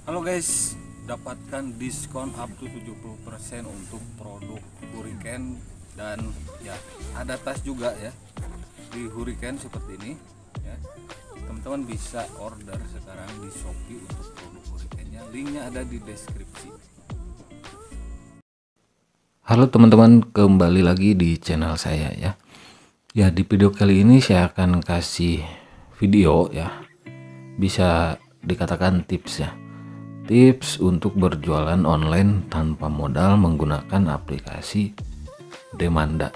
Halo guys, dapatkan diskon up to 70% untuk produk Hurricane. Dan ya, ada tas juga ya di Hurricane seperti ini ya. Teman-teman bisa order sekarang di Shopee untuk produk Hurricane-nya. Linknya ada di deskripsi. Halo teman-teman, kembali lagi di channel saya ya. Ya, di video kali ini saya akan kasih video ya, bisa dikatakan tips ya. Tips untuk berjualan online tanpa modal menggunakan aplikasi Demanda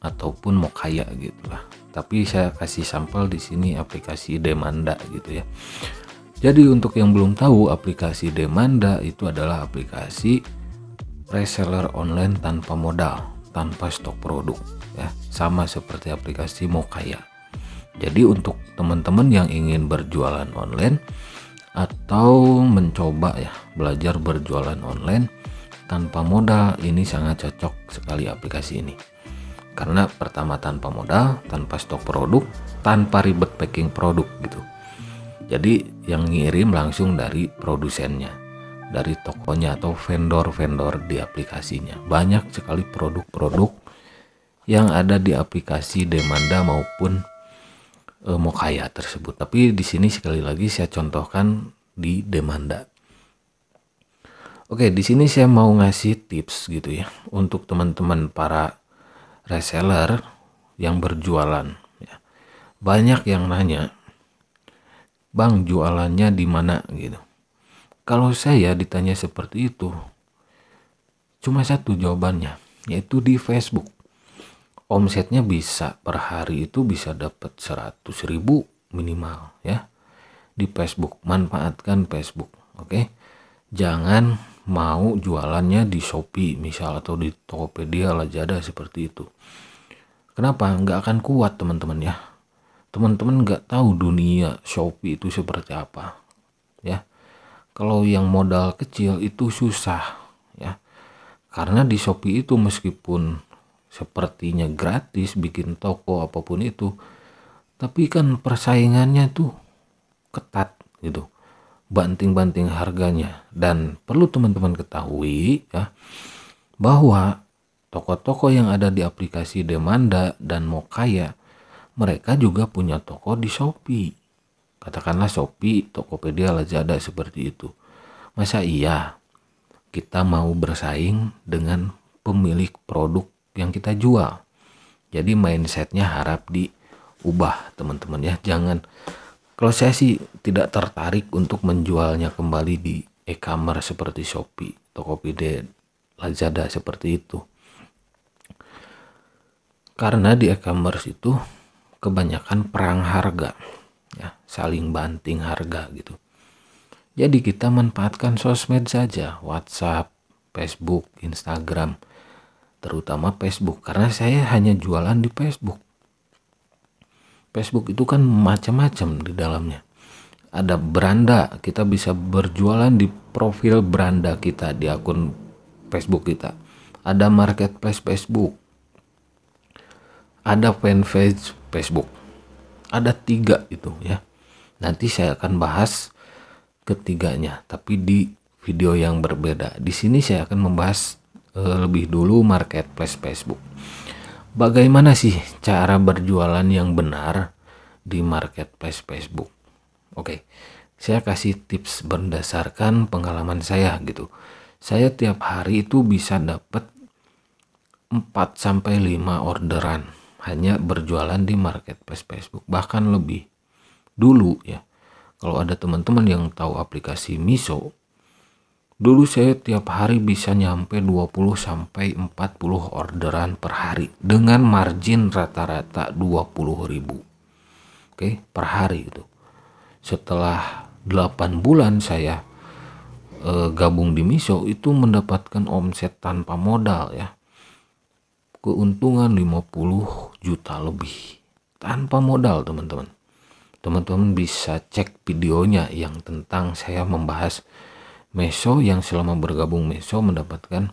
ataupun Mokaya gitulah. Tapi saya kasih sampel di sini aplikasi Demanda gitu ya. Jadi untuk yang belum tahu, aplikasi Demanda itu adalah aplikasi reseller online tanpa modal, tanpa stok produk ya, sama seperti aplikasi Mokaya. Jadi untuk teman-teman yang ingin berjualan online atau mencoba ya belajar berjualan online tanpa modal, ini sangat cocok sekali aplikasi ini. Karena pertama tanpa modal, tanpa stok produk, tanpa ribet packing produk gitu. Jadi yang ngirim langsung dari produsennya, dari tokonya atau vendor-vendor di aplikasinya. Banyak sekali produk-produk yang ada di aplikasi Demanda maupun Mokaya tersebut. Tapi di sini sekali lagi saya contohkan di Demanda. Oke, di sini saya mau ngasih tips gitu ya untuk teman-teman para reseller yang berjualan ya. Banyak yang nanya, "Bang, jualannya di mana?" gitu. Kalau saya ditanya seperti itu, cuma satu jawabannya, yaitu di Facebook. Omsetnya bisa per hari itu bisa dapat 100.000 minimal ya di Facebook. Manfaatkan Facebook, oke? Jangan mau jualannya di Shopee misal atau di Tokopedia, Lazada seperti itu. Kenapa? Nggak akan kuat teman-teman ya. Teman-teman nggak tahu dunia Shopee itu seperti apa ya. Kalau yang modal kecil itu susah ya. Karena di Shopee itu meskipun sepertinya gratis bikin toko apapun itu, tapi kan persaingannya tuh ketat gitu, banting-banting harganya. Dan perlu teman-teman ketahui ya, bahwa toko-toko yang ada di aplikasi Demanda dan Mokaya, mereka juga punya toko di Shopee. Katakanlah Shopee, Tokopedia, Lazada seperti itu. Masa iya kita mau bersaing dengan pemilik produk yang kita jual? Jadi mindsetnya harap diubah teman-teman ya. Jangan, kalau saya sih tidak tertarik untuk menjualnya kembali di e-commerce seperti Shopee, Tokopedia, Lazada seperti itu. Karena di e-commerce itu kebanyakan perang harga ya, saling banting harga gitu. Jadi kita manfaatkan sosmed saja, WhatsApp, Facebook, Instagram, terutama Facebook, karena saya hanya jualan di Facebook. Facebook itu kan macam-macam di dalamnya. Ada beranda, kita bisa berjualan di profil beranda kita di akun Facebook kita. Ada marketplace Facebook, ada fanpage Facebook. Ada 3 itu ya. Nanti saya akan bahas ketiganya, tapi di video yang berbeda. Di sini saya akan membahas lebih dulu marketplace Facebook. Bagaimana sih cara berjualan yang benar di marketplace Facebook? Oke, saya kasih tips berdasarkan pengalaman saya gitu. Saya tiap hari itu bisa dapat 4 sampai 5 orderan hanya berjualan di marketplace Facebook, bahkan lebih. Dulu ya, kalau ada teman-teman yang tahu aplikasi Miso, dulu saya tiap hari bisa nyampe 20 sampai 40 orderan per hari dengan margin rata-rata 20.000. Oke, per hari itu. Setelah 8 bulan saya gabung di Miso, itu mendapatkan omset tanpa modal ya, keuntungan 50 juta lebih tanpa modal teman-teman. Teman-teman bisa cek videonya yang tentang saya membahas Meso, yang selama bergabung Meso mendapatkan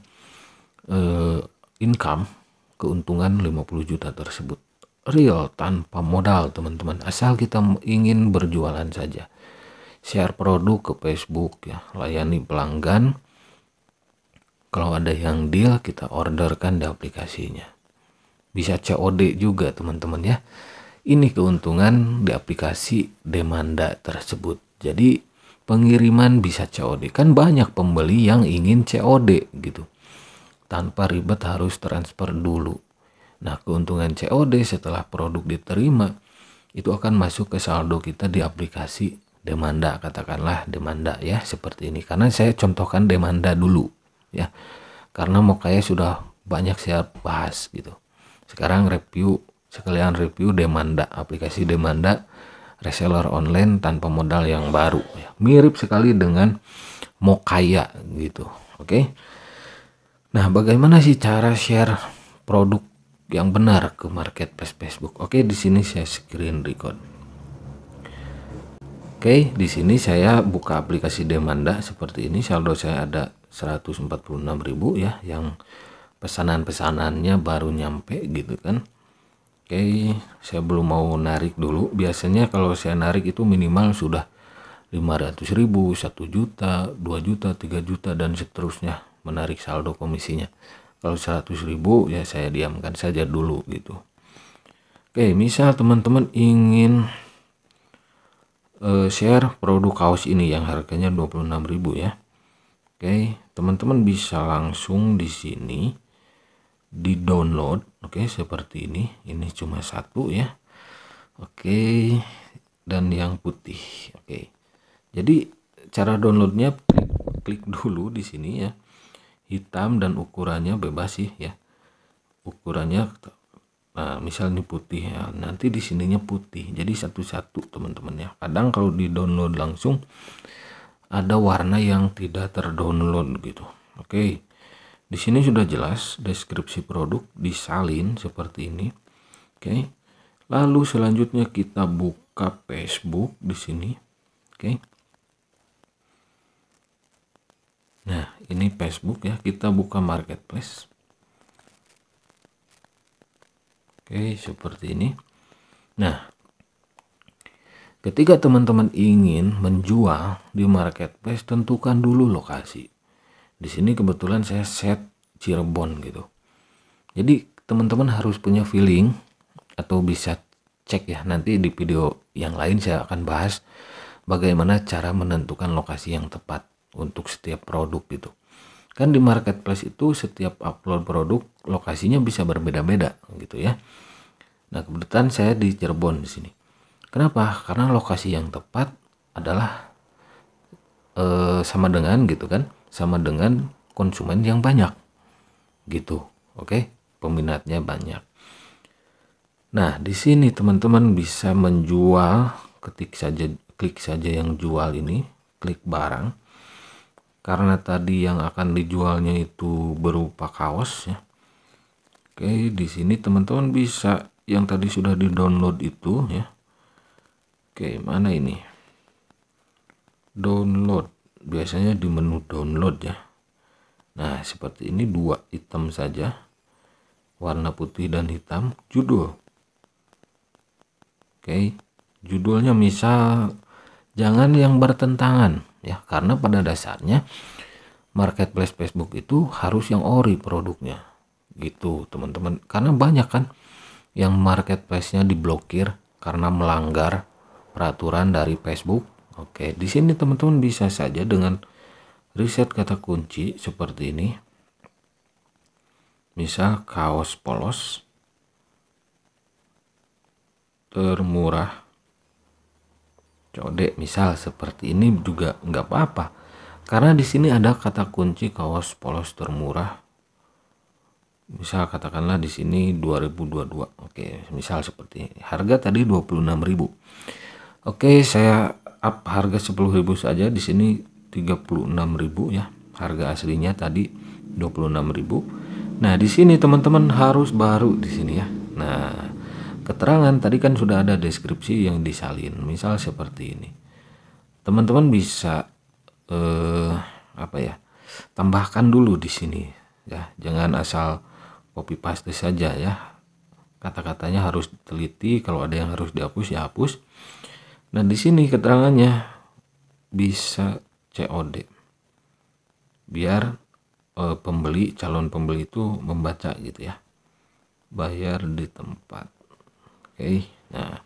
income keuntungan 50 juta tersebut. Real tanpa modal teman-teman, asal kita ingin berjualan saja. share produk ke Facebook ya, layani pelanggan. Kalau ada yang deal kita orderkan di aplikasinya. Bisa COD juga teman-teman ya. Ini keuntungan di aplikasi Demanda tersebut. Jadi pengiriman bisa COD. Kan banyak pembeli yang ingin COD gitu, tanpa ribet harus transfer dulu. Nah, keuntungan COD setelah produk diterima itu akan masuk ke saldo kita di aplikasi Demanda, katakanlah Demanda ya, seperti ini. Karena saya contohkan Demanda dulu ya, karena mau kayak sudah banyak saya bahas gitu. Sekarang sekalian review Demanda, aplikasi Demanda, reseller online tanpa modal yang baru ya. Mirip sekali dengan Mokaya gitu. Oke. Nah, bagaimana sih cara share produk yang benar ke marketplace Facebook? Oke, di sini saya screen record. Oke, di sini saya buka aplikasi Demanda seperti ini. Saldo saya ada 146.000 ya, yang pesanan-pesanannya baru nyampe gitu kan. Oke, saya belum mau narik dulu. Biasanya kalau saya narik itu minimal sudah 500.000, 1 juta, 2 juta, 3 juta dan seterusnya menarik saldo komisinya. Kalau 100.000 ya saya diamkan saja dulu gitu. Oke, misal teman-teman ingin share produk kaos ini yang harganya 26.000 ya. Oke, teman-teman bisa langsung di sini di download. Oke, seperti ini. Ini cuma satu ya. Oke, dan yang putih. Oke. Jadi cara downloadnya klik dulu di sini ya. Hitam dan ukurannya bebas sih ya. Ukurannya misal ini putih ya. Nanti di sininya putih. Jadi satu-satu teman-teman ya. Kadang kalau di download langsung ada warna yang tidak terdownload gitu. Oke. Di sini sudah jelas deskripsi produk disalin seperti ini. Oke. Lalu selanjutnya kita buka Facebook di sini. Oke. Nah, ini Facebook ya. Kita buka marketplace. Oke, seperti ini. Nah, ketika teman-teman ingin menjual di marketplace, tentukan dulu lokasi. Di sini kebetulan saya set Cirebon gitu. Jadi teman-teman harus punya feeling, atau bisa cek ya, nanti di video yang lain saya akan bahas bagaimana cara menentukan lokasi yang tepat untuk setiap produk gitu. Kan di marketplace itu setiap upload produk lokasinya bisa berbeda-beda gitu ya. Nah, kebetulan saya di Cirebon di sini. Kenapa? Karena lokasi yang tepat adalah sama dengan gitu kan, sama dengan konsumen yang banyak gitu. Oke, peminatnya banyak. Nah, di sini teman-teman bisa menjual, klik saja yang jual ini, klik barang. Karena tadi yang akan dijualnya itu berupa kaos ya. Oke, di sini teman-teman bisa yang tadi sudah di-download itu ya. Oke, mana ini? Download, biasanya di menu download ya. Nah, seperti ini, 2 item saja, warna putih dan hitam. Judul, oke, judulnya misal jangan yang bertentangan ya, karena pada dasarnya marketplace Facebook itu harus yang ori produknya gitu teman-teman. Karena banyak kan yang marketplace-nya diblokir karena melanggar peraturan dari Facebook. Oke, di sini teman-teman bisa saja dengan riset kata kunci seperti ini. Misal kaos polos termurah COD, misal seperti ini juga nggak apa-apa. Karena di sini ada kata kunci kaos polos termurah. Misal katakanlah di sini 2022. Oke, misal seperti ini. Harga tadi 26.000. Oke, saya up harga 10.000 saja. Di sini 36.000 ya. Harga aslinya tadi 26.000. Nah, di sini teman-teman harus baru di sini ya. Nah, keterangan tadi kan sudah ada deskripsi yang disalin. Misal seperti ini. Teman-teman bisa tambahkan dulu di sini ya. Jangan asal copy paste saja ya. Kata-katanya harus teliti, kalau ada yang harus dihapus ya hapus. Nah, di sini keterangannya bisa COD biar calon pembeli itu membaca gitu ya, bayar di tempat. Oke. Nah,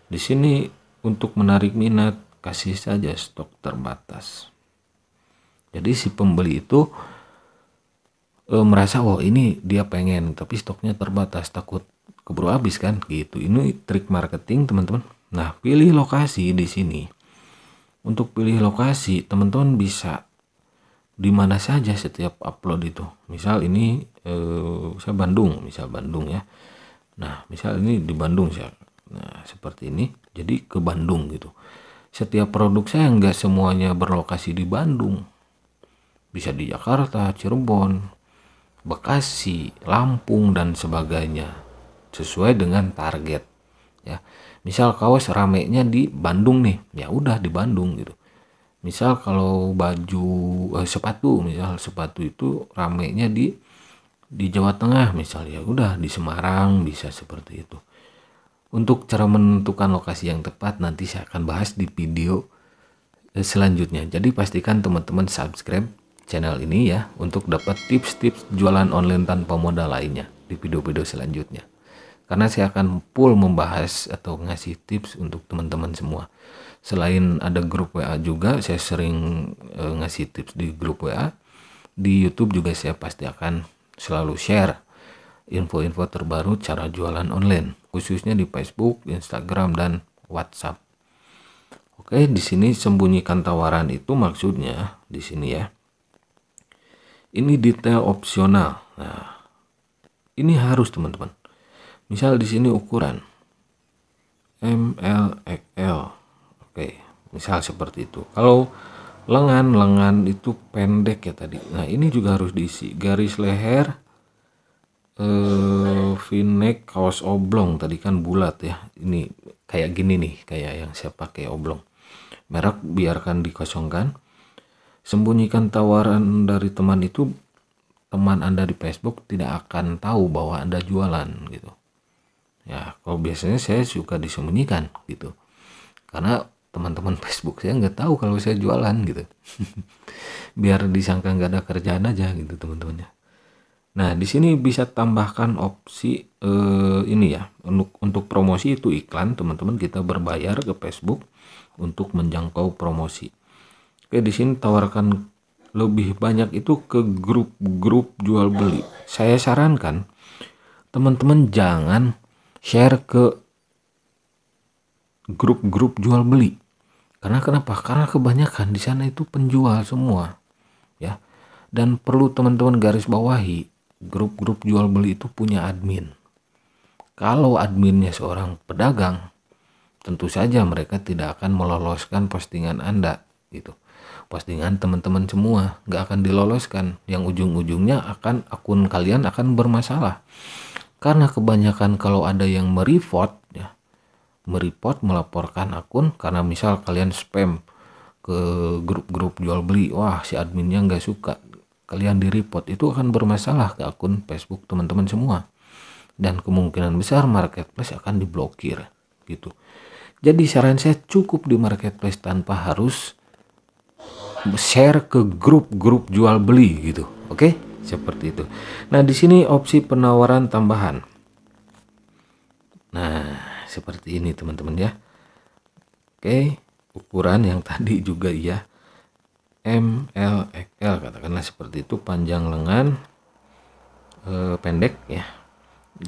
di sini untuk menarik minat kasih saja stok terbatas. Jadi si pembeli itu merasa ini dia pengen tapi stoknya terbatas, takut keburu habis kan gitu. Ini trik marketing teman-teman. Nah, pilih lokasi di sini. Untuk pilih lokasi teman-teman bisa di mana saja setiap upload itu. Misal ini saya Bandung ya. Nah, misal ini di Bandung saya. Nah, seperti ini. Jadi ke Bandung gitu. Setiap produk saya nggak semuanya berlokasi di Bandung. Bisa di Jakarta, Cirebon, Bekasi, Lampung dan sebagainya. Sesuai dengan target ya. Misal kaos ramenya di Bandung nih, ya udah di Bandung gitu. Misal kalau baju sepatu, misal sepatu itu ramenya di Jawa Tengah misal, ya udah di Semarang, bisa seperti itu. Untuk cara menentukan lokasi yang tepat nanti saya akan bahas di video selanjutnya. Jadi pastikan teman-teman subscribe channel ini ya untuk dapat tips-tips jualan online tanpa modal lainnya di video-video selanjutnya. Karena saya akan full membahas atau ngasih tips untuk teman-teman semua. Selain ada grup WA juga, saya sering ngasih tips di grup WA. Di YouTube juga saya pasti akan selalu share info-info terbaru cara jualan online, khususnya di Facebook, Instagram, dan WhatsApp. Oke, di sini sembunyikan tawaran itu maksudnya di sini ya. Ini detail opsional. Nah, ini harus teman-teman. Misal di sini ukuran ML XL. Oke, misal seperti itu. Kalau lengan itu pendek ya tadi. Nah, ini juga harus diisi. Garis leher V-neck kaos oblong tadi kan bulat ya. Ini kayak gini nih, kayak yang saya pakai oblong. Merek biarkan dikosongkan. Sembunyikan tawaran dari teman itu, teman Anda di Facebook tidak akan tahu bahwa Anda jualan gitu. Ya, kalau biasanya saya suka disembunyikan gitu. Karena teman-teman Facebook saya nggak tahu kalau saya jualan gitu. Biar disangka nggak ada kerjaan aja gitu teman-temannya. Nah, di sini bisa tambahkan opsi ini ya, untuk promosi itu iklan, teman-teman kita berbayar ke Facebook untuk menjangkau promosi. Oke, di sini tawarkan lebih banyak itu ke grup-grup jual beli. Saya sarankan teman-teman jangan share ke grup-grup jual beli. Karena kenapa? Karena kebanyakan di sana itu penjual semua, ya. Dan perlu teman-teman garis bawahi, grup-grup jual beli itu punya admin. Kalau adminnya seorang pedagang, tentu saja mereka tidak akan meloloskan postingan Anda, gitu. Postingan teman-teman semua nggak akan diloloskan. Yang ujung-ujungnya akan akun kalian akan bermasalah. Karena kebanyakan kalau ada yang mereport ya, melaporkan akun karena misal kalian spam ke grup-grup jual beli, wah si adminnya nggak suka, kalian di report, itu akan bermasalah ke akun Facebook teman-teman semua, dan kemungkinan besar marketplace akan diblokir gitu. Jadi saran saya cukup di marketplace tanpa harus share ke grup-grup jual beli gitu. Oke, seperti itu. Nah, di sini opsi penawaran tambahan. Nah, seperti ini teman-teman ya. Oke, ukuran yang tadi juga ya, ML XL katakanlah seperti itu, panjang lengan pendek ya,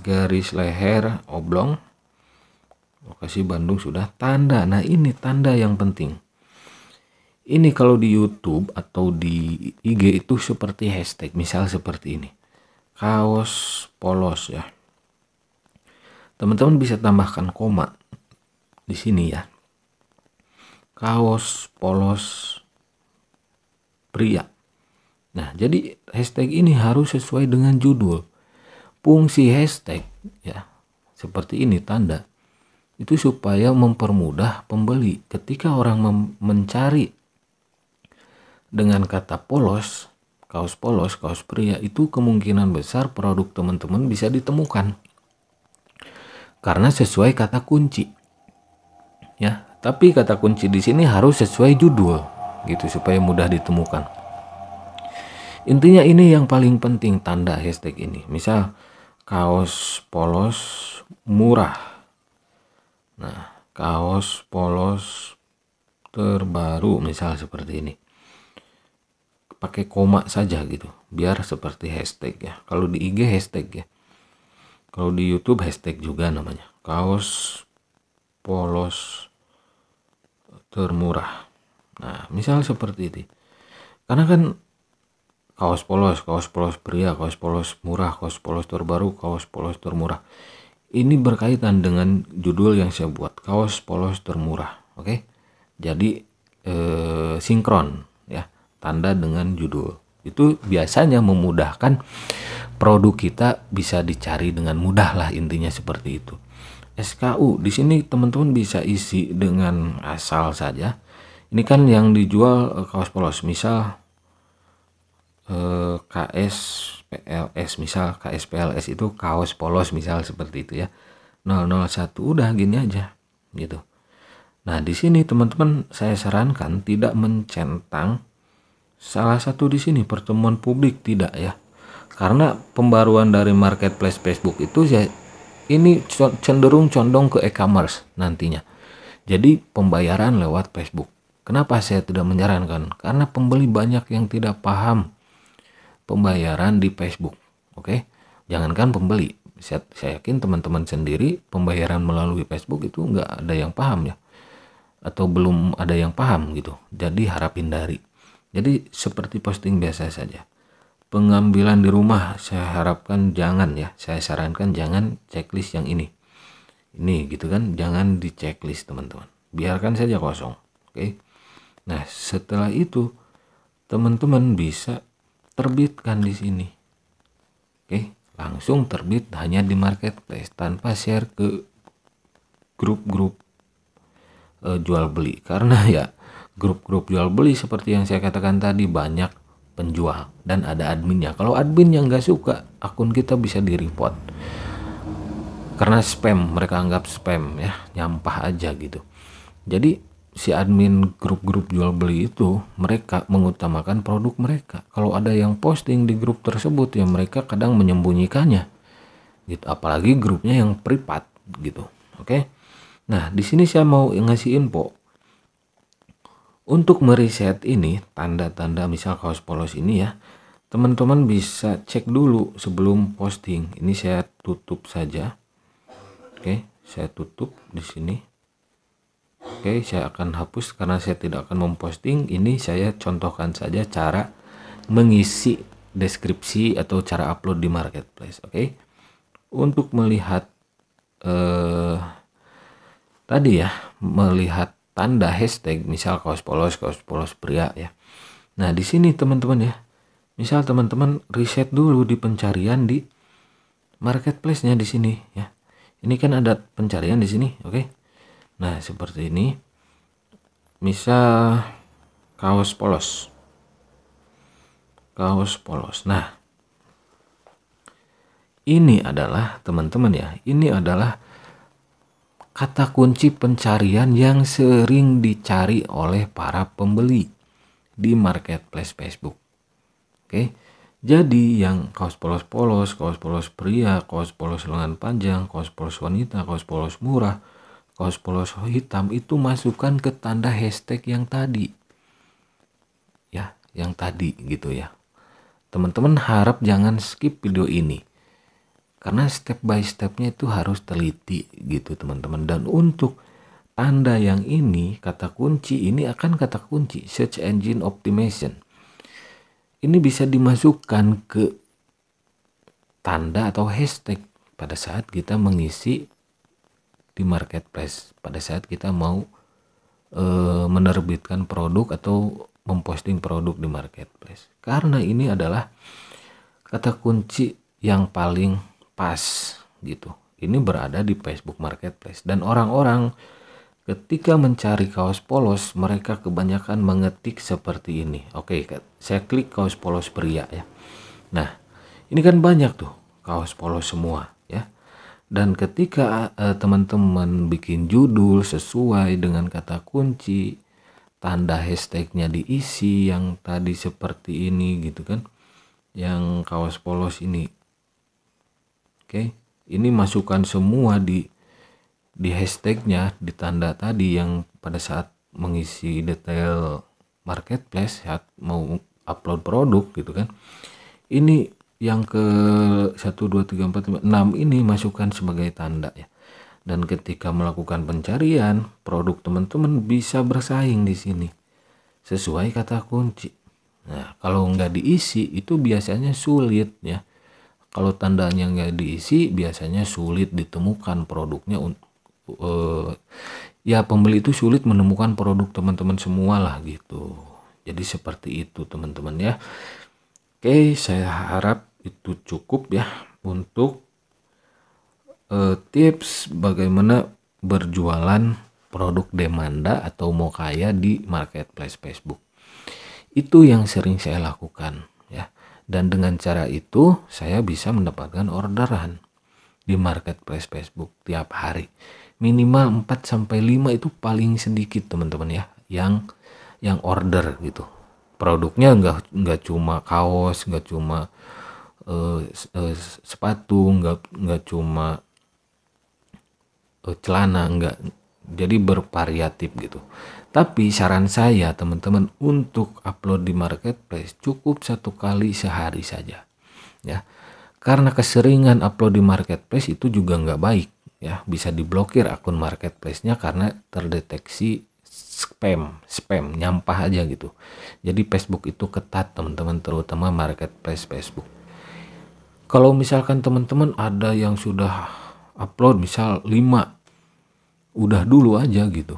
garis leher oblong, lokasi Bandung sudah, tanda. Nah, ini tanda yang penting. Ini kalau di YouTube atau di IG itu seperti hashtag, misal seperti ini, kaos polos ya. Teman-teman bisa tambahkan koma di sini ya. Kaos polos pria. Nah, jadi hashtag ini harus sesuai dengan judul. Fungsi hashtag ya, seperti ini tanda. Itu supaya mempermudah pembeli. Ketika orang mencari dengan kata polos, kaos pria, itu kemungkinan besar produk teman-teman bisa ditemukan. Karena sesuai kata kunci. Ya, tapi kata kunci di sini harus sesuai judul. gitu supaya mudah ditemukan. Intinya ini yang paling penting, tanda hashtag ini. Misal kaos polos murah. Nah, kaos polos terbaru misal seperti ini. Pakai koma saja gitu, biar seperti hashtag ya. Kalau di IG hashtag ya. Kalau di YouTube hashtag juga namanya. Kaos polos termurah. Nah, misal seperti itu. Karena kan kaos polos pria, kaos polos murah, kaos polos terbaru, kaos polos termurah. Ini berkaitan dengan judul yang saya buat, kaos polos termurah. Oke. Jadi sinkron ya, tanda dengan judul. Itu biasanya memudahkan produk kita bisa dicari dengan mudah lah, intinya seperti itu. SKU di sini teman-teman bisa isi dengan asal saja. Ini kan yang dijual kaos polos, misal KSPLS, misal KSPLS itu kaos polos misal seperti itu ya. 001 udah gini aja gitu. Nah, di sini teman-teman saya sarankan tidak mencentang salah satu di sini pertemuan publik, tidak ya. Karena pembaruan dari marketplace Facebook itu ya ini cenderung condong ke e-commerce nantinya. Jadi pembayaran lewat Facebook. Kenapa saya tidak menyarankan? Karena pembeli banyak yang tidak paham pembayaran di Facebook. Oke, jangankan pembeli, saya yakin teman-teman sendiri pembayaran melalui Facebook itu nggak ada yang paham ya, atau belum ada yang paham gitu. Jadi harap hindari. Jadi seperti posting biasa saja. Pengambilan di rumah saya harapkan jangan ya, saya sarankan jangan checklist yang ini gitu kan, jangan di checklist teman-teman, biarkan saja kosong. Oke. Nah, setelah itu teman-teman bisa terbitkan di sini. Oke, langsung terbit hanya di marketplace tanpa share ke grup-grup jual beli. Karena ya grup-grup jual beli seperti yang saya katakan tadi banyak penjual dan ada adminnya. Kalau admin yang nggak suka, akun kita bisa di-report. Karena spam, mereka anggap spam ya, nyampah aja gitu. Jadi si admin grup-grup jual beli itu mereka mengutamakan produk mereka. Kalau ada yang posting di grup tersebut ya mereka kadang menyembunyikannya gitu, apalagi grupnya yang privat gitu. Oke. Nah, di sini saya mau ngasih info. Untuk meriset ini tanda-tanda misal kaos polos ini ya, teman-teman bisa cek dulu sebelum posting. Ini saya tutup saja. Oke, saya tutup di sini. Oke, saya akan hapus karena saya tidak akan memposting. Ini saya contohkan saja cara mengisi deskripsi atau cara upload di marketplace. Oke, untuk melihat tadi ya, melihat tanda hashtag misal kaos polos pria ya. Nah, di sini teman-teman ya, misal teman-teman riset dulu di pencarian di marketplace-nya di sini ya. Ini kan ada pencarian di sini, oke. Nah, seperti ini. Misal kaos polos. Nah, ini adalah teman-teman ya, ini adalah kata kunci pencarian yang sering dicari oleh para pembeli di marketplace Facebook. Oke. Jadi yang kaos polos pria, kaos polos lengan panjang, kaos polos wanita, kaos polos murah, kaos polos hitam itu masukkan ke tanda hashtag yang tadi. Ya, yang tadi gitu ya. Teman-teman harap jangan skip video ini. Karena step by stepnya itu harus teliti gitu teman-teman. Dan untuk tanda yang ini, kata kunci ini akan kata kunci search engine optimization. Ini bisa dimasukkan ke tanda atau hashtag pada saat kita mengisi di marketplace, pada saat kita mau menerbitkan produk atau memposting produk di marketplace. Karena ini adalah kata kunci yang paling pas gitu. Ini berada di Facebook Marketplace dan orang-orang ketika mencari kaos polos mereka kebanyakan mengetik seperti ini. Oke, saya klik kaos polos pria ya. Nah, ini kan banyak tuh kaos polos semua ya. Dan ketika teman-teman bikin judul sesuai dengan kata kunci tanda hashtagnya diisi yang tadi seperti ini gitu kan, yang kaos polos ini. Oke, ini masukkan semua di hashtagnya, di tanda tadi yang pada saat mengisi detail marketplace saat mau upload produk gitu kan. Ini yang ke 1 2 3 4 5 6 ini masukkan sebagai tanda ya. Dan ketika melakukan pencarian, produk teman-teman bisa bersaing di sini sesuai kata kunci. Nah, kalau nggak diisi itu biasanya sulit ya. Kalau tandanya nggak diisi biasanya sulit ditemukan produknya. Ya pembeli itu sulit menemukan produk teman-teman semua lah gitu. Jadi seperti itu teman-teman ya. Oke, saya harap itu cukup ya untuk tips bagaimana berjualan produk demanda atau mau kaya di marketplace Facebook. Itu yang sering saya lakukan ya. Dan dengan cara itu saya bisa mendapatkan orderan di marketplace Facebook tiap hari. Minimal 4 sampai 5 itu paling sedikit teman-teman ya yang order gitu. Produknya enggak cuma kaos, enggak cuma sepatu, enggak cuma celana, enggak. Jadi bervariatif gitu. Tapi saran saya teman-teman untuk upload di marketplace cukup 1 kali sehari saja ya. Karena keseringan upload di marketplace itu juga enggak baik ya, bisa diblokir akun marketplace-nya karena terdeteksi spam nyampah aja gitu. Jadi Facebook itu ketat teman-teman, terutama marketplace Facebook. Kalau misalkan teman-teman ada yang sudah upload misal 5, udah dulu aja gitu,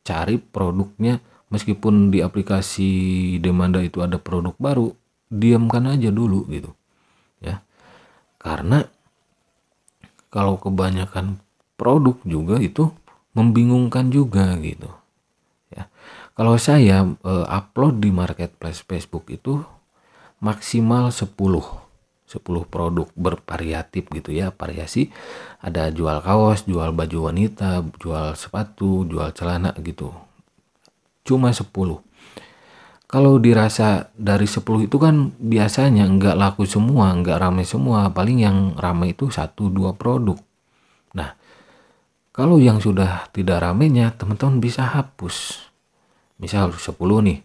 cari produknya. Meskipun di aplikasi Demanda itu ada produk baru, diamkan aja dulu gitu ya. Karena kalau kebanyakan produk juga itu membingungkan juga gitu ya. Kalau saya upload di marketplace Facebook itu maksimal 10 produk bervariatif gitu ya, variasi. Ada jual kaos, jual baju wanita, jual sepatu, jual celana gitu. Cuma 10. Kalau dirasa dari 10 itu kan biasanya enggak laku semua, enggak ramai semua. Paling yang ramai itu 1-2 produk. Nah, kalau yang sudah tidak ramainya teman-teman bisa hapus. Misal 10 nih,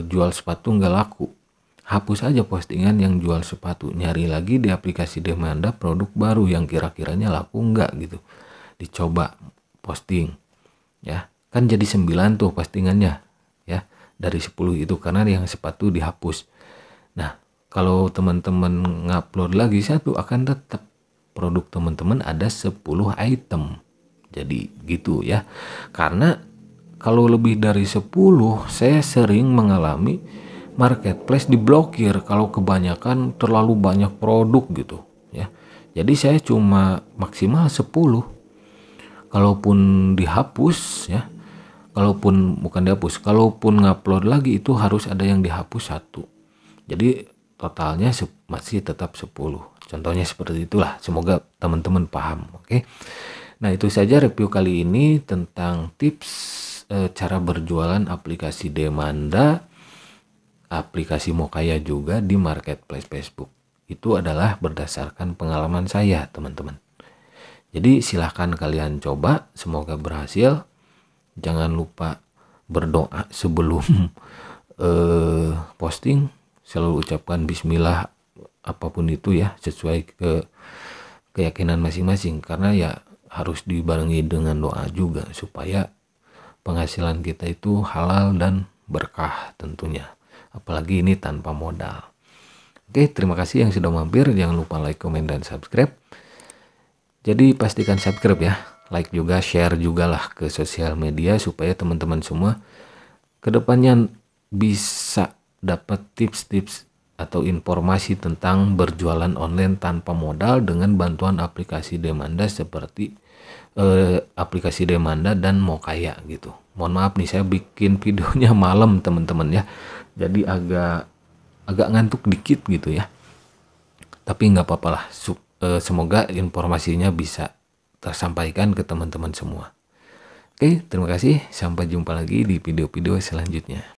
jual sepatu enggak laku. Hapus aja postingan yang jual sepatu, nyari lagi di aplikasi Demanda produk baru yang kira-kiranya laku enggak gitu. Dicoba posting ya. Kan jadi 9 tuh postingannya ya dari 10 itu, karena yang sepatu dihapus. Nah, kalau teman-teman ngupload lagi satu akan tetap produk teman-teman ada 10 item. Jadi gitu ya. Karena kalau lebih dari 10 saya sering mengalami marketplace diblokir kalau kebanyakan terlalu banyak produk gitu ya. Jadi saya cuma maksimal 10. Kalaupun dihapus ya, kalaupun ngupload lagi itu harus ada yang dihapus 1. Jadi totalnya masih tetap 10. Contohnya seperti itulah. Semoga teman-teman paham. Oke. Nah, itu saja review kali ini tentang tips cara berjualan aplikasi Demanda, aplikasi Mokaya juga di marketplace Facebook. Itu adalah berdasarkan pengalaman saya teman-teman. Jadi silahkan kalian coba, semoga berhasil. Jangan lupa berdoa sebelum posting. Selalu ucapkan bismillah apapun itu ya, sesuai keyakinan masing-masing. Karena ya harus dibarengi dengan doa juga supaya penghasilan kita itu halal dan berkah tentunya. Apalagi ini tanpa modal. Oke, terima kasih yang sudah mampir. Jangan lupa like, komen, dan subscribe. Jadi pastikan subscribe ya. Like juga, share juga lah ke sosial media supaya teman-teman semua kedepannya bisa dapat tips-tips atau informasi tentang berjualan online tanpa modal dengan bantuan aplikasi Demanda seperti aplikasi Demanda dan Mokaya gitu. Mohon maaf nih saya bikin videonya malam teman-teman ya. Jadi agak ngantuk dikit gitu ya. Tapi nggak apa-apa lah. Semoga informasinya bisa tersampaikan ke teman-teman semua. Oke, terima kasih. Sampai jumpa lagi di video-video selanjutnya.